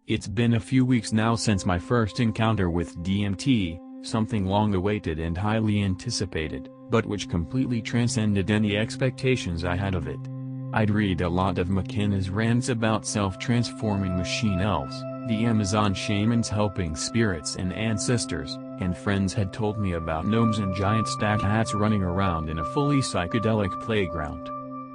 It's been a few weeks now since my first encounter with DMT, something long awaited and highly anticipated, but which completely transcended any expectations I had of it. I'd read a lot of McKenna's rants about self-transforming machine elves, the Amazon shamans helping spirits and ancestors, and friends had told me about gnomes and giant stat hats running around in a fully psychedelic playground.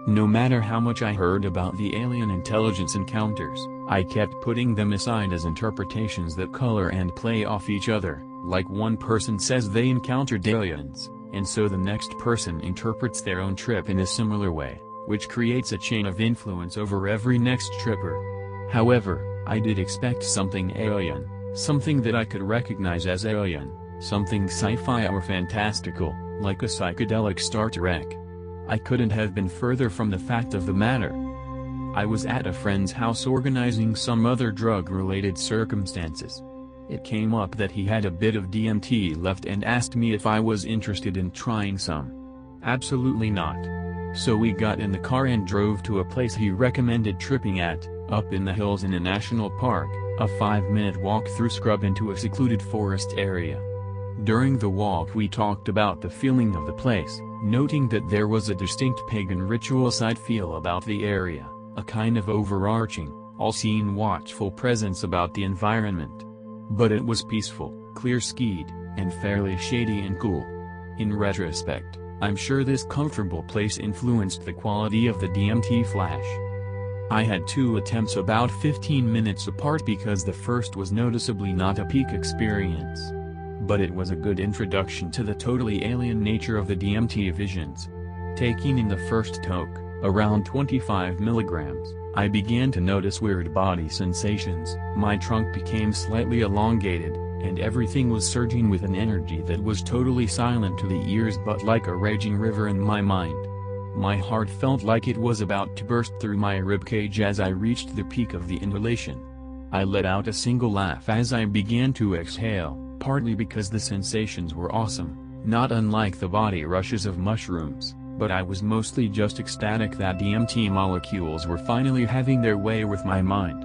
No matter how much I heard about the alien intelligence encounters, I kept putting them aside as interpretations that color and play off each other, like one person says they encountered aliens, and so the next person interprets their own trip in a similar way, which creates a chain of influence over every next tripper. However, I did expect something alien, something that I could recognize as alien, something sci-fi or fantastical, like a psychedelic Star Trek. I couldn't have been further from the fact of the matter. I was at a friend's house organizing some other drug-related circumstances. It came up that he had a bit of DMT left and asked me if I was interested in trying some. Absolutely not. So we got in the car and drove to a place he recommended tripping at, up in the hills in a national park, a 5-minute walk through scrub into a secluded forest area. During the walk we talked about the feeling of the place, noting that there was a distinct pagan ritual side feel about the area, a kind of overarching, all-seeing watchful presence about the environment. But it was peaceful, clear-skied, and fairly shady and cool. In retrospect, I'm sure this comfortable place influenced the quality of the DMT flash. I had 2 attempts about 15 minutes apart because the first was noticeably not a peak experience. But it was a good introduction to the totally alien nature of the DMT visions. Taking in the first toke, around 25 milligrams, I began to notice weird body sensations, my trunk became slightly elongated, and everything was surging with an energy that was totally silent to the ears but like a raging river in my mind. My heart felt like it was about to burst through my ribcage as I reached the peak of the inhalation. I let out a single laugh as I began to exhale, partly because the sensations were awesome, not unlike the body rushes of mushrooms, but I was mostly just ecstatic that DMT molecules were finally having their way with my mind.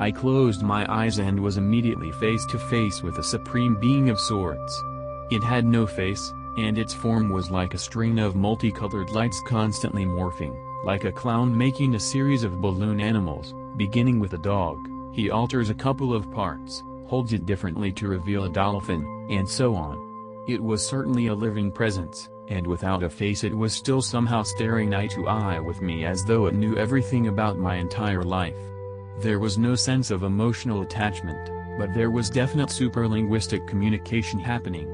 I closed my eyes and was immediately face to face with a supreme being of sorts. It had no face, and its form was like a string of multicolored lights constantly morphing, like a clown making a series of balloon animals, beginning with a dog. He alters a couple of parts, holds it differently to reveal a dolphin, and so on. It was certainly a living presence, and without a face it was still somehow staring eye to eye with me as though it knew everything about my entire life. There was no sense of emotional attachment, but there was definite superlinguistic communication happening.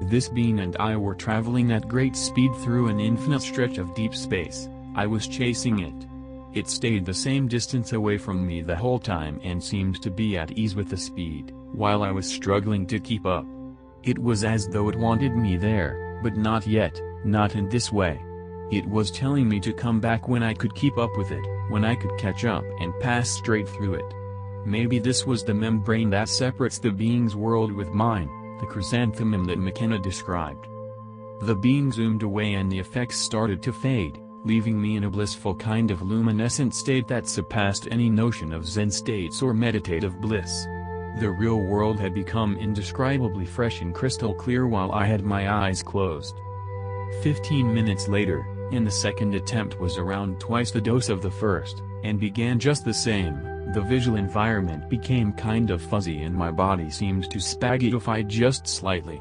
This being and I were traveling at great speed through an infinite stretch of deep space. I was chasing it. It stayed the same distance away from me the whole time and seemed to be at ease with the speed, while I was struggling to keep up. It was as though it wanted me there, but not yet, not in this way. It was telling me to come back when I could keep up with it, when I could catch up and pass straight through it. Maybe this was the membrane that separates the being's world with mine, the chrysanthemum that McKenna described. The being zoomed away and the effects started to fade, leaving me in a blissful kind of luminescent state that surpassed any notion of Zen states or meditative bliss. The real world had become indescribably fresh and crystal clear while I had my eyes closed. 15 minutes later, and the second attempt was around twice the dose of the first, and began just the same. The visual environment became kind of fuzzy and my body seemed to spaghettify just slightly.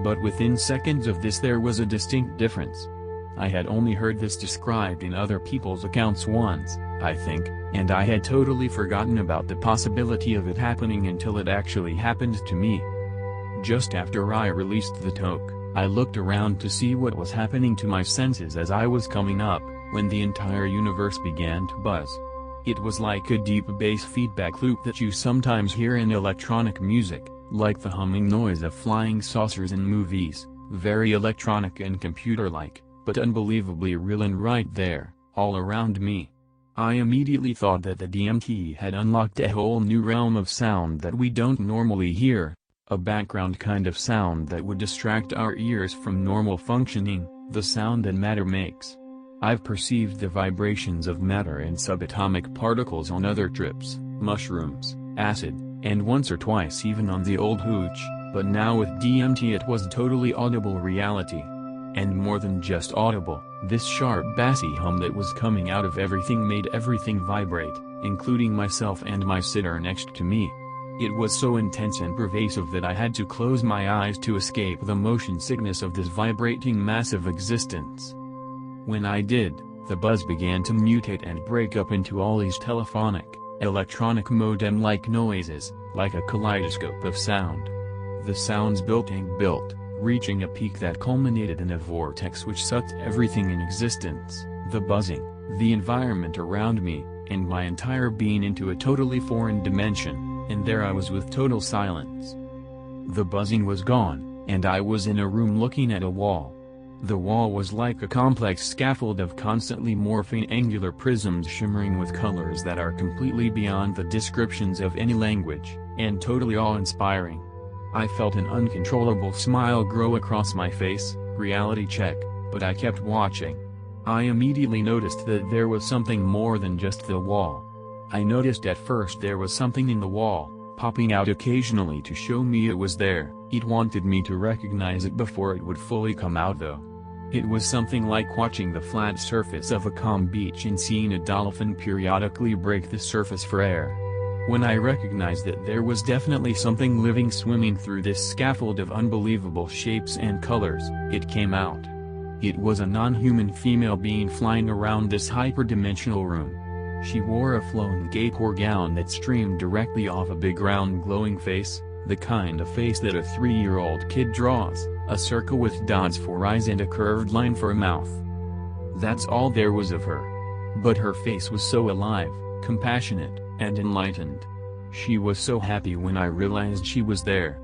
But within seconds of this there was a distinct difference. I had only heard this described in other people's accounts once, I think, and I had totally forgotten about the possibility of it happening until it actually happened to me. Just after I released the toke, I looked around to see what was happening to my senses as I was coming up, when the entire universe began to buzz. It was like a deep bass feedback loop that you sometimes hear in electronic music, like the humming noise of flying saucers in movies, very electronic and computer-like, but unbelievably real and right there, all around me. I immediately thought that the DMT had unlocked a whole new realm of sound that we don't normally hear, a background kind of sound that would distract our ears from normal functioning, the sound that matter makes. I've perceived the vibrations of matter and subatomic particles on other trips, mushrooms, acid, and once or twice even on the old hooch, but now with DMT it was totally audible reality. And more than just audible, this sharp bassy hum that was coming out of everything made everything vibrate, including myself and my sitter next to me. It was so intense and pervasive that I had to close my eyes to escape the motion sickness of this vibrating mass of existence. When I did, the buzz began to mutate and break up into all these telephonic, electronic modem-like noises, like a kaleidoscope of sound. The sounds built and built, reaching a peak that culminated in a vortex which sucked everything in existence, the buzzing, the environment around me, and my entire being into a totally foreign dimension, and there I was with total silence. The buzzing was gone, and I was in a room looking at a wall. The wall was like a complex scaffold of constantly morphing angular prisms shimmering with colors that are completely beyond the descriptions of any language, and totally awe-inspiring. I felt an uncontrollable smile grow across my face, reality check, but I kept watching. I immediately noticed that there was something more than just the wall. I noticed at first there was something in the wall, popping out occasionally to show me it was there. It wanted me to recognize it before it would fully come out though. It was something like watching the flat surface of a calm beach and seeing a dolphin periodically break the surface for air. When I recognized that there was definitely something living swimming through this scaffold of unbelievable shapes and colors, it came out. It was a non-human female being flying around this hyperdimensional room. She wore a flowing cape or gown that streamed directly off a big round glowing face, the kind of face that a 3-year-old kid draws, a circle with dots for eyes and a curved line for a mouth. That's all there was of her. But her face was so alive, compassionate, and enlightened. She was so happy when I realized she was there.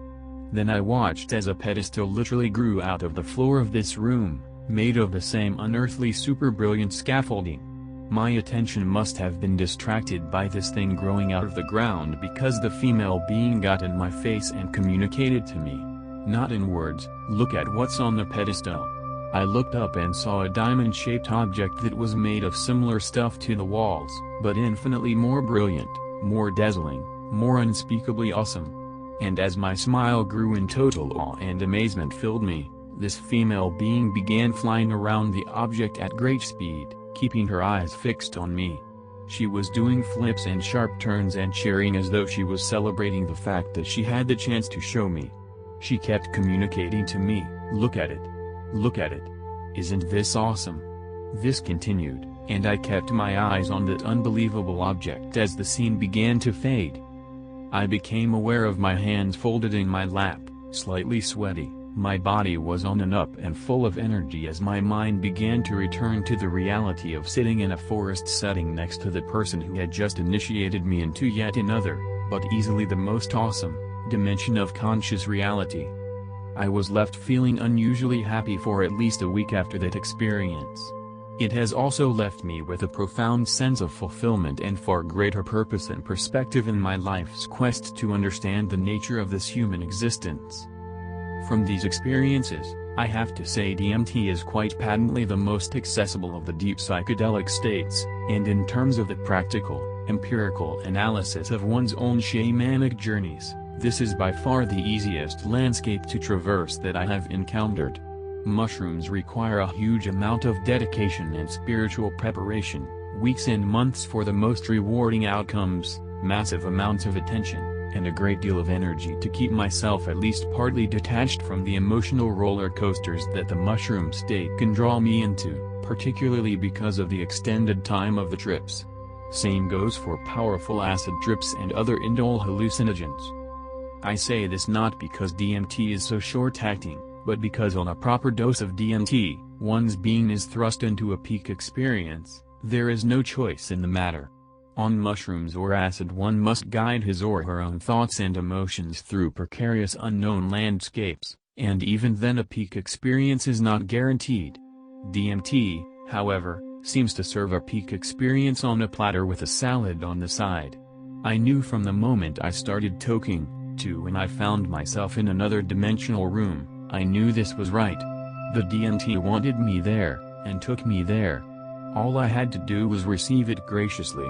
Then I watched as a pedestal literally grew out of the floor of this room, made of the same unearthly super brilliant scaffolding. My attention must have been distracted by this thing growing out of the ground because the female being got in my face and communicated to me. Not in words, "Look at what's on the pedestal." I looked up and saw a diamond-shaped object that was made of similar stuff to the walls, but infinitely more brilliant, more dazzling, more unspeakably awesome. And as my smile grew and total awe and amazement filled me, this female being began flying around the object at great speed, keeping her eyes fixed on me. She was doing flips and sharp turns and cheering as though she was celebrating the fact that she had the chance to show me. She kept communicating to me, "Look at it. Look at it. Isn't this awesome?" This continued, and I kept my eyes on that unbelievable object as the scene began to fade. I became aware of my hands folded in my lap, slightly sweaty. My body was on and up and full of energy as my mind began to return to the reality of sitting in a forest setting next to the person who had just initiated me into yet another, but easily the most awesome, dimension of conscious reality. I was left feeling unusually happy for at least a week after that experience. It has also left me with a profound sense of fulfillment and far greater purpose and perspective in my life's quest to understand the nature of this human existence. From these experiences, I have to say DMT is quite patently the most accessible of the deep psychedelic states, and in terms of the practical, empirical analysis of one's own shamanic journeys, this is by far the easiest landscape to traverse that I have encountered. Mushrooms require a huge amount of dedication and spiritual preparation, weeks and months for the most rewarding outcomes, massive amounts of attention, and a great deal of energy to keep myself at least partly detached from the emotional roller coasters that the mushroom state can draw me into, particularly because of the extended time of the trips. Same goes for powerful acid trips and other indole hallucinogens. I say this not because DMT is so short-acting, but because on a proper dose of DMT, one's being is thrust into a peak experience. There is no choice in the matter. On mushrooms or acid one must guide his or her own thoughts and emotions through precarious unknown landscapes, and even then a peak experience is not guaranteed. DMT, however, seems to serve a peak experience on a platter with a salad on the side. I knew from the moment I started toking, to when I found myself in another dimensional room, I knew this was right. The DMT wanted me there, and took me there. All I had to do was receive it graciously.